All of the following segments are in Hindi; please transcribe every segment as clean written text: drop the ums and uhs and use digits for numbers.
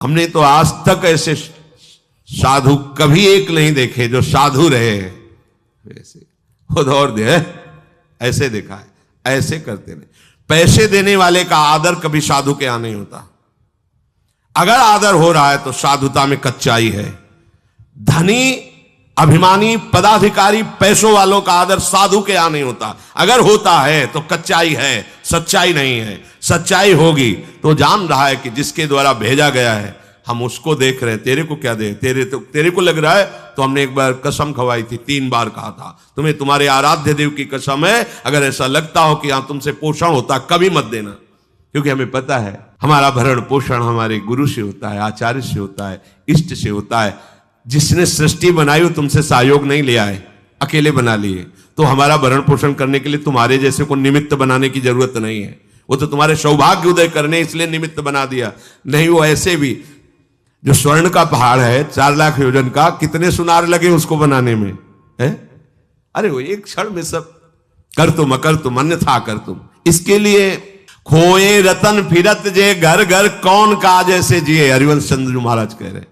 हमने तो आज तक ऐसे साधु कभी एक नहीं देखे जो साधु रहे वैसे उधौर दे ऐसे देखा है, ऐसे करते नहीं। पैसे देने वाले का आदर कभी साधु के यहां नहीं होता। अगर आदर हो रहा है तो साधुता में कच्चाई है। धनी अभिमानी पदाधिकारी पैसों वालों का आदर साधु के यहां नहीं होता। अगर होता है तो कच्चाई है, सच्चाई नहीं है। सच्चाई होगी तो जान रहा है कि जिसके द्वारा भेजा गया है हम उसको देख रहे हैं। तेरे को क्या दे, तेरे को लग रहा है तो हमने एक बार कसम खवाई थी, 3 बार कहा था तुम्हें तुम्हारे आराध्य देव की कसम है, अगर ऐसा लगता हो कि यहां तुमसे पोषण होता कभी मत देना, क्योंकि हमें पता है हमारा भरण पोषण हमारे गुरु से होता है, आचार्य से होता है, इष्ट से होता है। जिसने सृष्टि बनाई वो तुमसे सहयोग नहीं लिया है, अकेले बना लिए। तो हमारा भरण पोषण करने के लिए तुम्हारे जैसे को निमित्त बनाने की जरूरत नहीं है। वो तो तुम्हारे सौभाग्य उदय करने इसलिए निमित्त बना दिया। नहीं वो ऐसे भी जो स्वर्ण का पहाड़ है 4 लाख योजन का, कितने सुनार लगे उसको बनाने में है? अरे वो एक क्षण में सब कर तुम अकर तुम अन्यथा कर तुम। इसके लिए खोए रतन फिरत जे घर घर कौन काज ऐसे जिए, हरिवंश चंद्र महाराज कह रहे।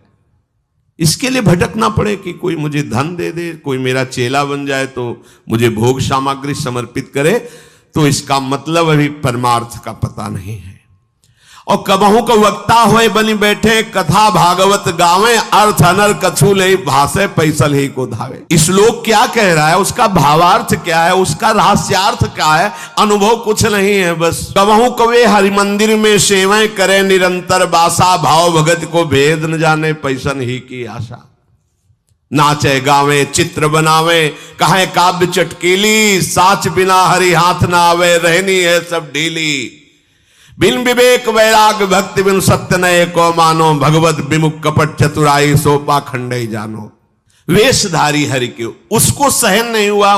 इसके लिए भटकना पड़े कि कोई मुझे धन दे दे, कोई मेरा चेला बन जाए तो मुझे भोग सामग्री समर्पित करे, तो इसका मतलब अभी परमार्थ का पता नहीं है। और कबहू को वक्ता होए बनी बैठे कथा भागवत गावे, अर्थ अनर कछु ले भाषे पैसल ही को धावे। श्लोक क्या कह रहा है, उसका भावार्थ क्या है, उसका रहस्यार्थ क्या है, अनुभव कुछ नहीं है। बस कबहू कवे हरि मंदिर में सेवाएं करे निरंतर बासा, भाव भगत को भेद न जाने पैसन ही की आशा। नाचे गावे चित्र बनावे कहे काव्य चटकीली, साच बिना हरि हाथ ना आवे रहनी है सब ढीली। बिन विवेक वैराग भक्ति बिन सत्य नये को मानो, भगवत विमुख कपट चतुराई सोपा खंडई जानो। वेशधारी हरि के उसको सहन नहीं हुआ।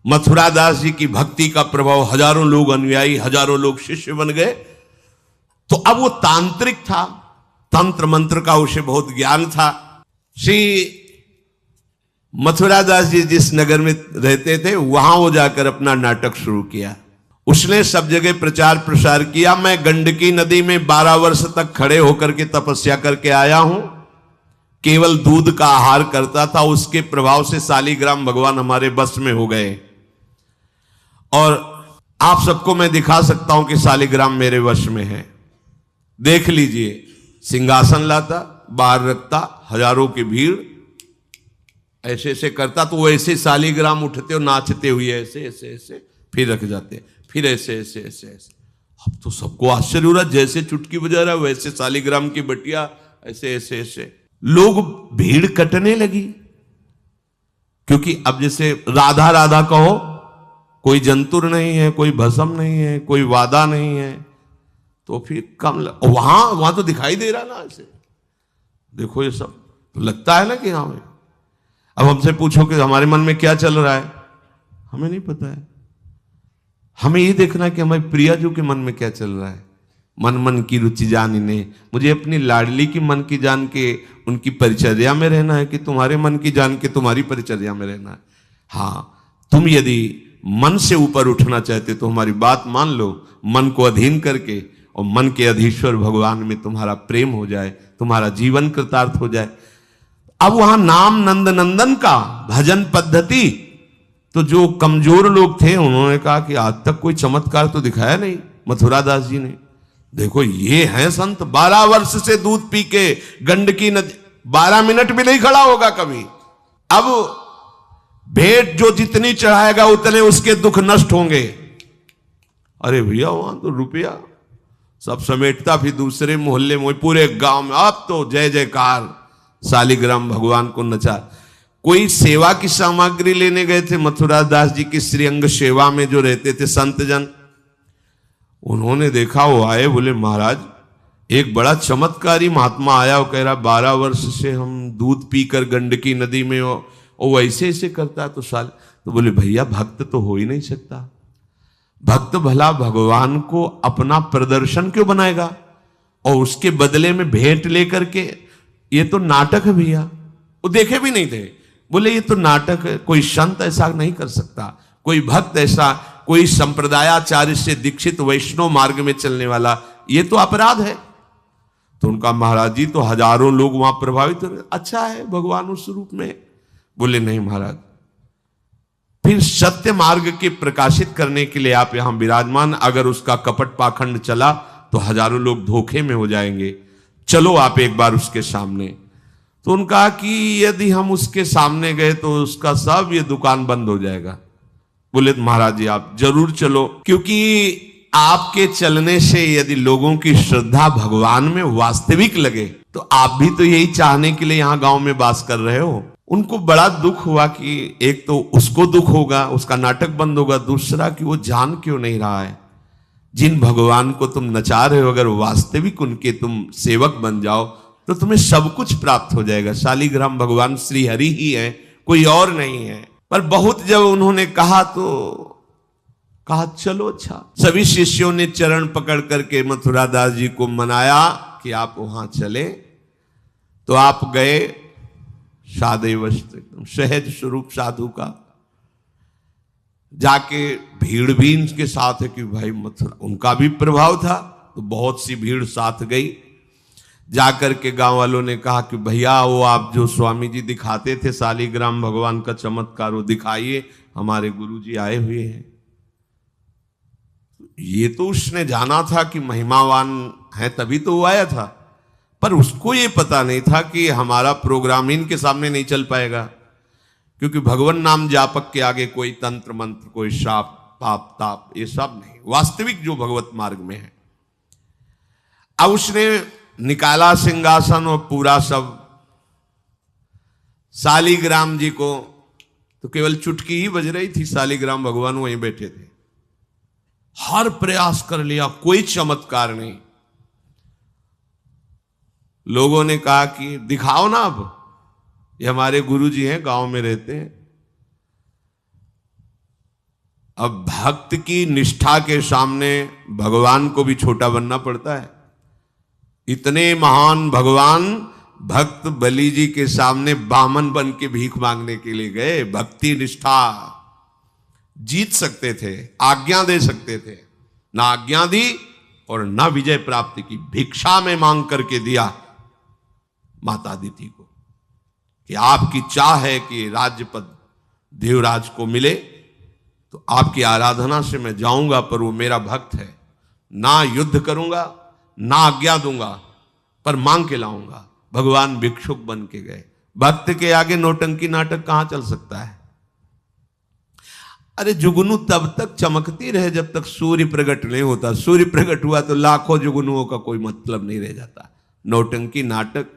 मथुरा दास जी की भक्ति का प्रभाव, हजारों लोग अनुयायी, हजारों लोग शिष्य बन गए। तो अब वो तांत्रिक था, तंत्र मंत्र का उसे बहुत ज्ञान था। श्री मथुरा दास जी जिस नगर में रहते थे वहां वो जाकर अपना नाटक शुरू किया। उसने सब जगह प्रचार प्रसार किया। मैं गंडकी नदी में 12 वर्ष तक खड़े होकर के तपस्या करके आया हूं, केवल दूध का आहार करता था। उसके प्रभाव से सालीग्राम भगवान हमारे बस में हो गए। और आप सबको मैं दिखा सकता हूं कि सालीग्राम मेरे वश में है। देख लीजिए, सिंहासन लाता, बाहर रखता, हजारों की भीड़, ऐसे ऐसे करता तो वो ऐसे सालीग्राम उठते और नाचते हुए ऐसे ऐसे ऐसे फिर रख जाते, फिर ऐसे ऐसे ऐसे ऐसे। अब तो सबको आश्चर्य हो रहा, जैसे चुटकी बजा रहा वैसे सालीग्राम की बटिया ऐसे ऐसे ऐसे। लोग भीड़ कटने लगी, क्योंकि अब जैसे राधा राधा कहो, कोई जंतुर नहीं है, कोई भस्म नहीं है, कोई वादा नहीं है, तो फिर कम वहां तो दिखाई दे रहा ना ऐसे। देखो ये सब तो लगता है ना कि हाँ। अब हमसे पूछो कि हमारे मन में क्या चल रहा है, हमें नहीं पता है। हमें ये देखना है कि हमारे प्रियाजू के मन में क्या चल रहा है। मन मन की रुचि जानिने, मुझे अपनी लाडली की मन की जान के उनकी परिचर्या में रहना है कि तुम्हारे मन की जान के तुम्हारी परिचर्या में रहना है। हाँ, तुम यदि मन से ऊपर उठना चाहते तो हमारी बात मान लो, मन को अधीन करके, और मन के अधीश्वर भगवान में तुम्हारा प्रेम हो जाए, तुम्हारा जीवन कृतार्थ हो जाए। अब वहां नाम नंद नंदन का भजन पद्धति, तो जो कमजोर लोग थे उन्होंने कहा कि आज तक कोई चमत्कार तो दिखाया नहीं मथुरा दास जी ने। देखो ये हैं संत, 12 वर्ष से दूध पी के गंडकी नदी, 12 मिनट भी नहीं खड़ा होगा कभी। अब भेंट जो जितनी चढ़ाएगा उतने उसके दुख नष्ट होंगे। अरे भैया वहां तो रुपया सब समेटता, फिर दूसरे मोहल्ले में, पूरे गांव में अब तो जय जयकार, सालीग्राम भगवान को नचा। कोई सेवा की सामग्री लेने गए थे मथुरा दास जी की श्रीअंग सेवा में जो रहते थे संत जन, उन्होंने देखा, वो आए, बोले महाराज एक बड़ा चमत्कारी महात्मा आया, वो कह रहा 12 वर्ष से हम दूध पीकर गंडकी नदी में, वो ऐसे ऐसे करता तो साल। तो बोले भैया भक्त तो हो ही नहीं सकता, भक्त भला भगवान को अपना प्रदर्शन क्यों बनाएगा और उसके बदले में भेंट लेकर के, ये तो नाटक है भैया। वो देखे भी नहीं थे, बोले ये तो नाटक है, कोई संत ऐसा नहीं कर सकता, कोई भक्त ऐसा, कोई संप्रदायाचार्य से दीक्षित वैष्णव मार्ग में चलने वाला, ये तो अपराध है। तो उनका महाराज जी तो हजारों लोग वहां प्रभावित हो रहे, अच्छा है भगवान उस रूप में। बोले नहीं महाराज, फिर सत्य मार्ग के प्रकाशित करने के लिए आप यहां विराजमान, अगर उसका कपट पाखंड चला तो हजारों लोग धोखे में हो जाएंगे, चलो आप एक बार उसके सामने। तो उन्होंने कहा कि यदि हम उसके सामने गए तो उसका सब ये दुकान बंद हो जाएगा। बोले महाराज जी आप जरूर चलो, क्योंकि आपके चलने से यदि लोगों की श्रद्धा भगवान में वास्तविक लगे तो आप भी तो यही चाहने के लिए यहां गांव में वास कर रहे हो। उनको बड़ा दुख हुआ कि एक तो उसको दुख होगा, उसका नाटक बंद होगा, दूसरा कि वो जान क्यों नहीं रहा है जिन भगवान को तुम नचा रहे हो, अगर वास्तविक उनके तुम सेवक बन जाओ तो तुम्हें सब कुछ प्राप्त हो जाएगा। शालिग्राम भगवान श्री हरि ही है, कोई और नहीं है। पर बहुत जब उन्होंने कहा तो कहा चलो अच्छा। सभी शिष्यों ने चरण पकड़ करके मथुरा दास जी को मनाया कि आप वहां चले। तो आप गए, सादे वस्त्र एकदम सहज स्वरूप साधु का, जाके भीड़ भी इनके साथ है कि भाई मथुरा, उनका भी प्रभाव था तो बहुत सी भीड़ साथ गई। जाकर के गांव वालों ने कहा कि भैया वो आप जो स्वामी जी दिखाते थे शालिग्राम भगवान का चमत्कार वो दिखाइए, हमारे गुरुजी आए हुए हैं। ये तो उसने जाना था कि महिमावान है तभी तो वो आया था, पर उसको ये पता नहीं था कि हमारा प्रोग्राम इनके सामने नहीं चल पाएगा, क्योंकि भगवान नाम जापक के आगे कोई तंत्र मंत्र, कोई श्राप पाप ताप ये सब नहीं, वास्तविक जो भगवत मार्ग में है। अब उसने निकाला सिंहासन और पूरा सब शालिग्राम जी को, तो केवल चुटकी ही बज रही थी, शालिग्राम भगवान वहीं बैठे थे। हर प्रयास कर लिया, कोई चमत्कार नहीं। लोगों ने कहा कि दिखाओ ना, अब ये हमारे गुरुजी हैं, गांव में रहते हैं। अब भक्त की निष्ठा के सामने भगवान को भी छोटा बनना पड़ता है। इतने महान भगवान भक्त बलि जी के सामने बामन बन के भीख मांगने के लिए गए। भक्ति निष्ठा जीत सकते थे, आज्ञा दे सकते थे, ना आज्ञा दी और ना विजय प्राप्त की। भिक्षा में मांग करके दिया माता अदिति को कि आपकी चाह है कि राज्य पद देवराज को मिले, तो आपकी आराधना से मैं जाऊंगा, पर वो मेरा भक्त है, ना युद्ध करूंगा ना आज्ञा दूंगा, पर मांग के लाऊंगा। भगवान भिक्षुक बन के गए। भक्त के आगे नौटंकी नाटक कहां चल सकता है? अरे जुगनू तब तक चमकती रहे जब तक सूर्य प्रकट नहीं होता। सूर्य प्रकट हुआ तो लाखों जुगनुओं का कोई मतलब नहीं रह जाता। नौटंकी नाटक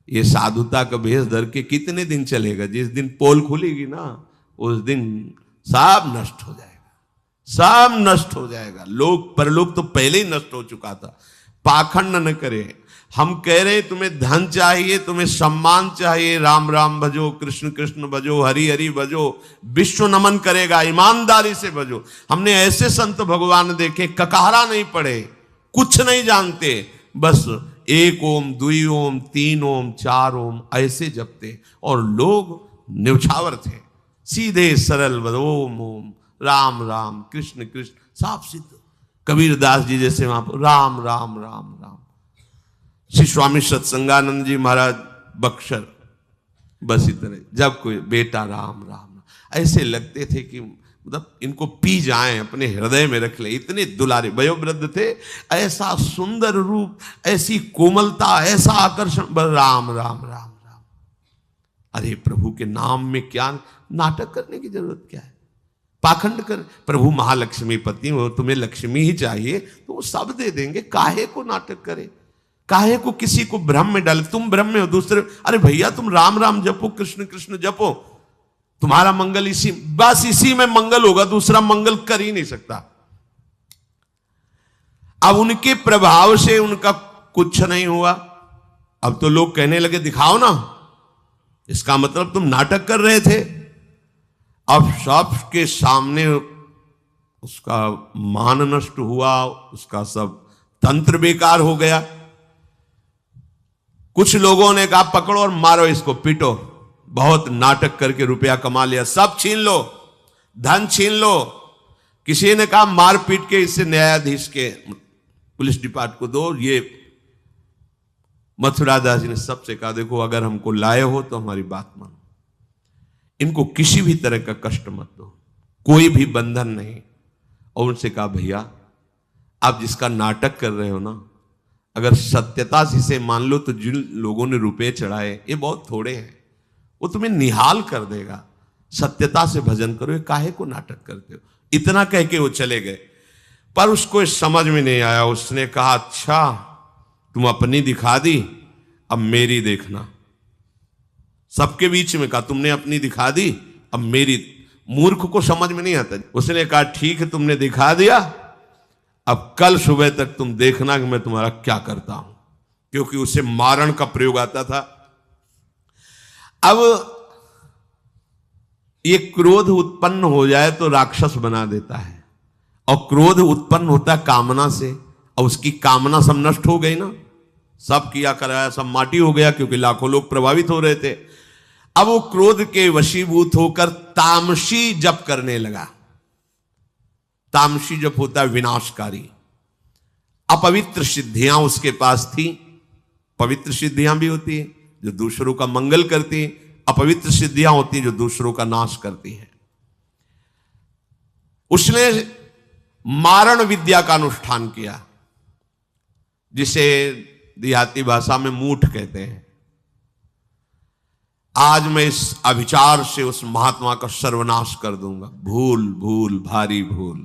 ये साधुता का भेष धर के कितने दिन चलेगा? जिस दिन पोल खुलेगी ना उस दिन सब नष्ट हो जाएगा, सब नष्ट हो जाएगा। लोग परलोक तो पहले ही नष्ट हो चुका था। पाखंड न करे। हम कह रहे तुम्हें धन चाहिए, तुम्हें सम्मान चाहिए, राम राम भजो, कृष्ण कृष्ण भजो, हरि हरि भजो, विश्व नमन करेगा, ईमानदारी से भजो। हमने ऐसे संत भगवान देखे, ककहरा नहीं पड़े, कुछ नहीं जानते, बस एक ओम, दुई ओम, तीन ओम, चार ओम ऐसे जपते, और लोग न्यौछावर थे, सीधे सरल ओम ओम, राम राम, कृष्ण कृष्ण, साफ सिद्ध। कबीर दास जी जैसे वहां पर राम राम राम राम। श्री स्वामी सत्संगानंद जी महाराज बक्सर, बस इतने। जब कोई बेटा राम राम राम, ऐसे लगते थे कि मतलब इनको पी जाएं, अपने हृदय में रख ले। इतने दुलारे वयोवृद्ध थे, ऐसा सुंदर रूप, ऐसी कोमलता, ऐसा आकर्षण। राम राम राम राम। अरे प्रभु के नाम में क्या नाटक करने की जरूरत क्या है? पाखंड कर। प्रभु महालक्ष्मी पति हो, तुम्हें लक्ष्मी ही चाहिए तो वो सब दे देंगे। काहे को नाटक करे? काहे को किसी को भ्रम में डाले? तुम भ्रम में हो, दूसरे अरे भैया तुम राम राम जपो, कृष्ण कृष्ण जपो, तुम्हारा मंगल इसी, बस इसी में मंगल होगा, दूसरा मंगल कर ही नहीं सकता। अब उनके प्रभाव से उनका कुछ नहीं हुआ। अब तो लोग कहने लगे दिखाओ ना, इसका मतलब तुम नाटक कर रहे थे। अब सबके सामने उसका मान नष्ट हुआ, उसका सब तंत्र बेकार हो गया। कुछ लोगों ने कहा पकड़ो और मारो इसको, पीटो, बहुत नाटक करके रुपया कमा लिया, सब छीन लो, धन छीन लो। किसी ने कहा मार पीट के इसे न्यायाधीश के, पुलिस डिपार्टमेंट को दो, ये मथुरा दास जी ने सबसे कहा, देखो अगर हमको लाए हो तो हमारी बात मानो, इनको किसी भी तरह का कष्ट मत दो, कोई भी बंधन नहीं। और उनसे कहा, भैया आप जिसका नाटक कर रहे हो ना, अगर सत्यता से इसे मान लो तो जिन लोगों ने रुपए चढ़ाए ये बहुत थोड़े हैं, वो तुम्हें निहाल कर देगा। सत्यता से भजन करो, ये काहे को नाटक करते हो। इतना कह के वो चले गए। पर उसको इस समझ में नहीं आया। उसने कहा, अच्छा तुम अपनी दिखा दी, अब मेरी देखना। सबके बीच में कहा, तुमने अपनी दिखा दी, अब मेरी। मूर्ख को समझ में नहीं आता। उसने कहा, ठीक है तुमने दिखा दिया, अब कल सुबह तक तुम देखना कि मैं तुम्हारा क्या करता हूं। क्योंकि उसे मारण का प्रयोग आता था। अब ये क्रोध उत्पन्न हो जाए तो राक्षस बना देता है, और क्रोध उत्पन्न होता है कामना से, और उसकी कामना सब नष्ट हो गई ना, सब किया कराया सब माटी हो गया, क्योंकि लाखों लोग प्रभावित हो रहे थे। अब वो क्रोध के वशीभूत होकर तामसी जप करने लगा। तामसी जप होता है विनाशकारी। अपवित्र सिद्धियां उसके पास थी। पवित्र सिद्धियां भी होती है जो दूसरों का मंगल करती है, अपवित्र सिद्धियां होती हैं जो दूसरों का नाश करती हैं। उसने मारण विद्या का अनुष्ठान किया, जिसे देहाती भाषा में मूठ कहते हैं। आज मैं इस अभिचार से उस महात्मा का सर्वनाश कर दूंगा। भूल भूल भारी भूल।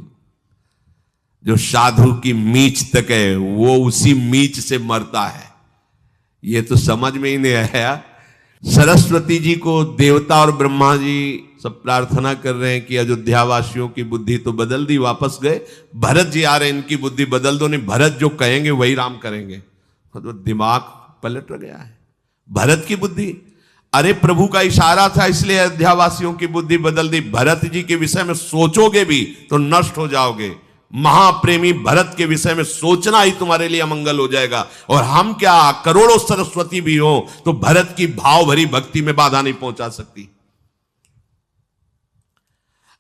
जो साधु की मीच तक है वो उसी मीच से मरता है। ये तो समझ में ही नहीं आया। सरस्वती जी को देवता और ब्रह्मा जी सब प्रार्थना कर रहे हैं कि अयोध्या वासियों की बुद्धि तो बदल दी, वापस गए। भरत जी आ रहे हैं, इनकी बुद्धि बदल दो, नहीं भरत जो कहेंगे वही राम करेंगे। तो दिमाग पलट गया है भरत की बुद्धि। अरे प्रभु का इशारा था, इसलिए अयोध्या वासियों की बुद्धि बदल दी। भरत जी के विषय में सोचोगे भी तो नष्ट हो जाओगे। महाप्रेमी भरत के विषय में सोचना ही तुम्हारे लिए अमंगल हो जाएगा। और हम क्या, करोड़ों सरस्वती भी हो तो भरत की भाव भरी भक्ति में बाधा नहीं पहुंचा सकती।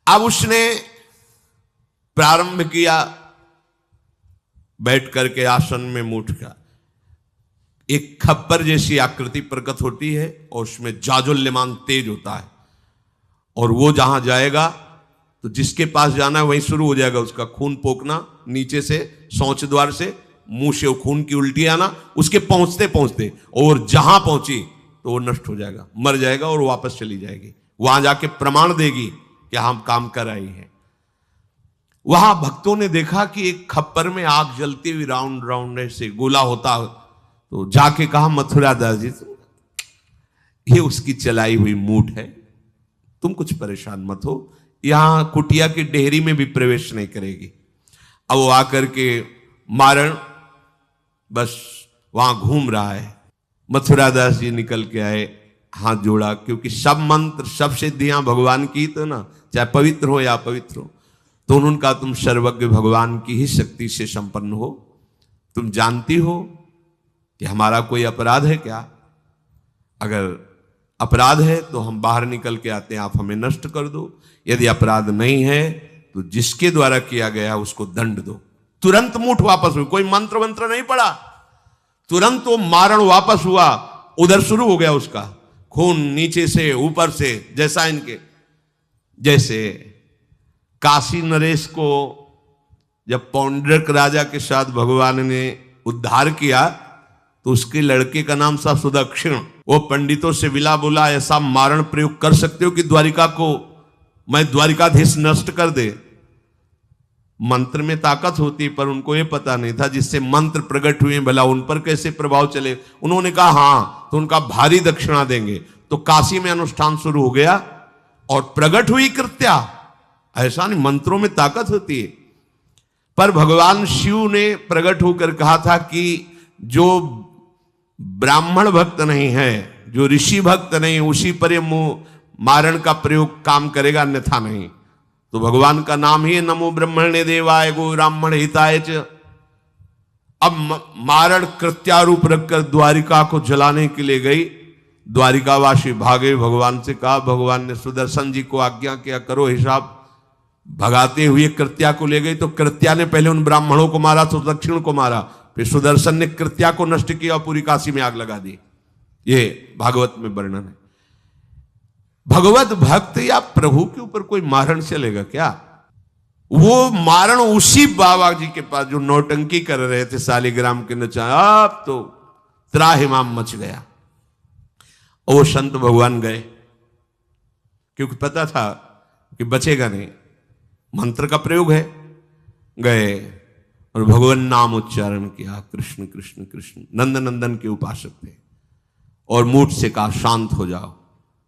अब उसने प्रारंभ किया बैठ करके आसन में मूठ का। एक खप्पर जैसी आकृति प्रकट होती है और उसमें जाजुल्यमान तेज होता है, और वो जहां जाएगा तो जिसके पास जाना है वहीं शुरू हो जाएगा उसका खून पोकना, नीचे से शौच द्वार से मुंह से खून की उल्टी आना, उसके पहुंचते पहुंचते, और जहां पहुंची तो वो नष्ट हो जाएगा, मर जाएगा और वापस चली जाएगी। वहां जाके प्रमाण देगी कि हम काम कर आई हैं। वहां भक्तों ने देखा कि एक खप्पर में आग जलती हुई राउंड राउंड से गोला होता, तो जाके कहा, मथुरा दास जी ये उसकी चलाई हुई मूठ है, तुम कुछ परेशान मत हो, यहां कुटिया की डेहरी में भी प्रवेश नहीं करेगी। अब वो आकर के मारण बस वहां घूम रहा है। मथुरा दास जी निकल के आए, हाथ जोड़ा, क्योंकि सब मंत्र सब सिद्धियां भगवान की तो ना, चाहे पवित्र हो या अपवित्र हो। तो उन्होंने कहा, तुम सर्वज्ञ भगवान की ही शक्ति से संपन्न हो, तुम जानती हो कि हमारा कोई अपराध है क्या? अगर अपराध है तो हम बाहर निकल के आते हैं, आप हमें नष्ट कर दो। यदि अपराध नहीं है तो जिसके द्वारा किया गया उसको दंड दो। तुरंत मूठ वापस हुई, कोई मंत्र मंत्र नहीं पड़ा, तुरंत वो मारण वापस हुआ। उधर शुरू हो गया उसका खून, नीचे से ऊपर से, जैसा इनके जैसे काशी नरेश को जब पौंड्रक राजा के साथ भगवान ने उद्धार किया तो उसके लड़के का नाम था सुदक्षिण। वो पंडितों से विला बोला, ऐसा मारण प्रयोग कर सकते हो कि द्वारिका को मैं द्वारिकाधीश नष्ट कर दे। मंत्र में ताकत होती, पर उनको ये पता नहीं था जिससे मंत्र प्रकट हुए भला उन पर कैसे प्रभाव चले। उन्होंने कहा हाँ, तो उनका भारी दक्षिणा देंगे। तो काशी में अनुष्ठान शुरू हो गया और प्रकट हुई कृत्या। ऐसा नहीं, मंत्रों में ताकत होती है। पर भगवान शिव ने प्रकट होकर कहा था कि जो ब्राह्मण भक्त नहीं है, जो ऋषि भक्त नहीं, उसी पर मारण का प्रयोग काम करेगा, अन्यथा नहीं। तो भगवान का नाम ही नमो ब्रह्मणे देवाय गो ब्राह्मण हिताय च। अब मारण कृत्यारूप रखकर द्वारिका को जलाने के लिए गई। द्वारिकावासी भागे, भगवान से कहा, भगवान ने सुदर्शन जी को आज्ञा किया, करो हिसाब। भगाते हुए कृत्या को ले गई तो कृत्या ने पहले उन ब्राह्मणों को मारा, तो दक्षिण को मारा। फिर सुदर्शन ने कृत्या को नष्ट किया और पूरी काशी में आग लगा दी। ये भागवत में वर्णन है। भगवत भक्त या प्रभु के ऊपर कोई मारण चलेगा क्या? वो मारण उसी बाबा जी के पास जो नौटंकी कर रहे थे शालिग्राम के नचा, अब तो त्राहिमाम मच गया। वो संत भगवान गए, क्योंकि पता था कि बचेगा नहीं, मंत्र का प्रयोग है। गए और भगवान नाम उच्चारण किया, कृष्ण कृष्ण कृष्ण। नंद नंदन के उपासक थे और मूठ से कहा शांत हो जाओ,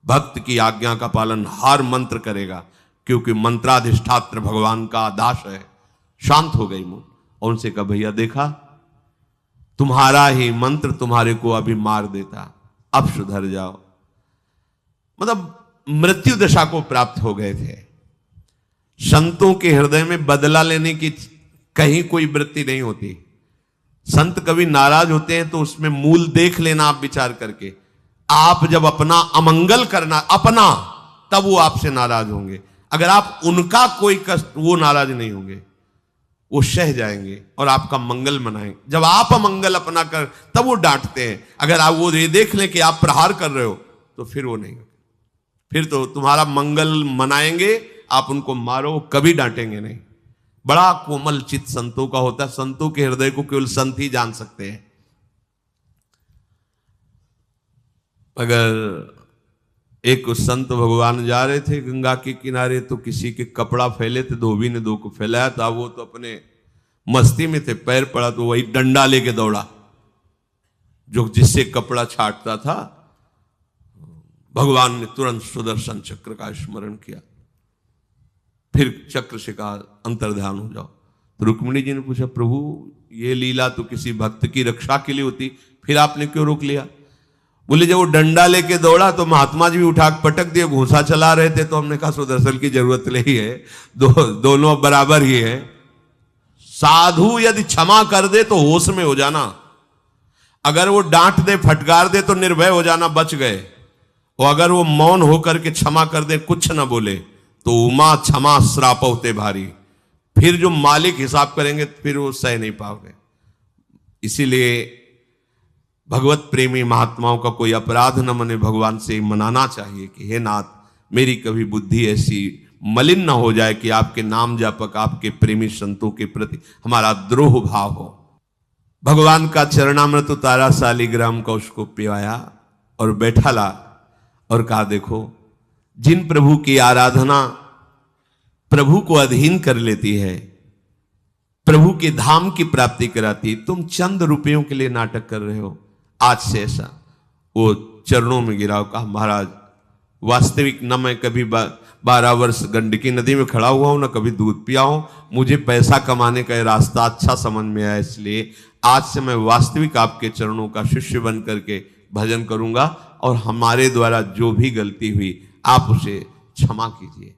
भक्त की आज्ञा का पालन हर मंत्र करेगा, क्योंकि मंत्राधिष्ठात्र भगवान का दास है। शांत हो गई मूठ और उनसे कहा भैया देखा, तुम्हारा ही मंत्र तुम्हारे को अभी मार देता, अब सुधर जाओ। मतलब मृत्यु दशा को प्राप्त हो गए थे। संतों के हृदय में बदला लेने की कहीं कोई वृत्ति नहीं होती। संत कभी नाराज होते हैं तो उसमें मूल देख लेना आप विचार करके। आप जब अपना अमंगल करना अपना, तब वो आपसे नाराज होंगे। अगर आप उनका कोई कष्ट, वो नाराज नहीं होंगे, वो सह जाएंगे और आपका मंगल मनाएंगे। जब आप अमंगल अपना कर, तब वो डांटते हैं। अगर आप वो ये देख लें कि आप प्रहार कर रहे हो, तो फिर वो नहीं, फिर तो तुम्हारा मंगल मनाएंगे, आप उनको मारो, कभी डांटेंगे नहीं। बड़ा कोमल चित्त संतों का होता है। संतों के हृदय को केवल संत ही जान सकते हैं। अगर एक संत भगवान जा रहे थे गंगा के किनारे, तो किसी के कपड़ा फैले थे, धोबी ने दो को फैलाया था। वो तो अपने मस्ती में थे, पैर पड़ा तो वही डंडा लेके दौड़ा जो जिससे कपड़ा छाटता था। भगवान ने तुरंत सुदर्शन चक्र का स्मरण किया, फिर चक्र से कहा अंतर्ध्यान हो जाओ। तो रुक्मिणी जी ने पूछा प्रभु ये लीला तो किसी भक्त की रक्षा के लिए होती, फिर आपने क्यों रोक लिया? बोले जब वो डंडा लेके दौड़ा तो महात्मा जी भी उठा पटक दिए, घूंसा चला रहे थे, तो हमने कहा सुदर्शन की जरूरत नहीं है, दोनों बराबर ही है। साधु यदि क्षमा कर दे तो होश में हो जाना, अगर वो डांट दे फटकार दे तो निर्भय हो जाना, बच गए। और अगर वो मौन होकर के क्षमा कर दे, कुछ ना बोले, तो उमा क्षमा श्राप होते भारी। फिर जो मालिक हिसाब करेंगे फिर वो सह नहीं पाओगे। इसीलिए भगवत प्रेमी महात्माओं का कोई अपराध न मने, भगवान से मनाना चाहिए कि हे नाथ, मेरी कभी बुद्धि ऐसी मलिन न हो जाए कि आपके नाम जापक, आपके प्रेमी संतों के प्रति हमारा द्रोह भाव हो। भगवान का चरणामृत उतारा, शालिग्राम का उसको पिवाया और बैठा ला और कहा देखो, जिन प्रभु की आराधना प्रभु को अधीन कर लेती है, प्रभु के धाम की प्राप्ति कराती, तुम चंद रुपयों के लिए नाटक कर रहे हो। आज से ऐसा वो चरणों में गिराओ, कहा महाराज वास्तविक न मैं कभी 12 वर्ष गंडकी नदी में खड़ा हुआ हूं, न कभी दूध पिया हूं। मुझे पैसा कमाने का रास्ता अच्छा समझ में आया, इसलिए आज से मैं वास्तविक आपके चरणों का शिष्य बन करके भजन करूंगा, और हमारे द्वारा जो भी गलती हुई आप उसे क्षमा कीजिए।